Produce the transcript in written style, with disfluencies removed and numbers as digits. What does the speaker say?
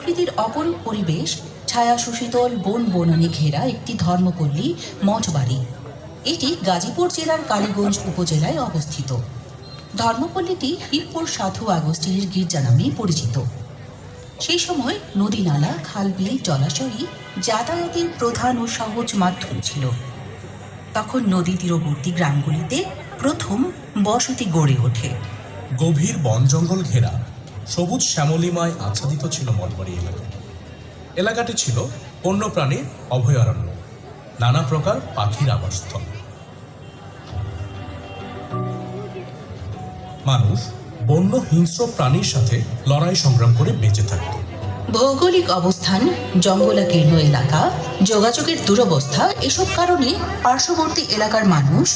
প্রকৃতির অপরূপ পরিবেশ, ছায়া সুশীতল বন বনানী ঘেরা একটি ধর্মপল্লী মঠবাড়ি। এটি গাজীপুর জেলার কালীগঞ্জ উপজেলায় অবস্থিত। ধর্মপল্লীটি হিপ্পোর সাধু আগস্টিনের গির্জা নামে পরিচিত। সেই সময় নদী নালা, খালবিল, জলাশয়ই যাতায়াতের প্রধান ও সহজ মাধ্যম ছিল। তখন নদী তীরবর্তী গ্রামগুলিতে প্রথম বসতি গড়ে ওঠে। গভীর বন জঙ্গল ঘেরা সবুজ শ্যামলিমায় আচ্ছাদিত ছিল মঠবাড়ি এলাকা। এলাকাটি ছিল বন্যপ্রাণীর অভয়ারণ্য, নানা প্রকার পাখির আবাসস্থল। মানুষ বন্য হিংস্র প্রাণীর সাথে লড়াই সংগ্রাম করে বেঁচে থাকত। ভৌগোলিক অবস্থান, জঙ্গলাকীর্ণ এলাকা, যোগাযোগের দুরবস্থা, এসব কারণে পার্শ্ববর্তী এলাকার মানুষ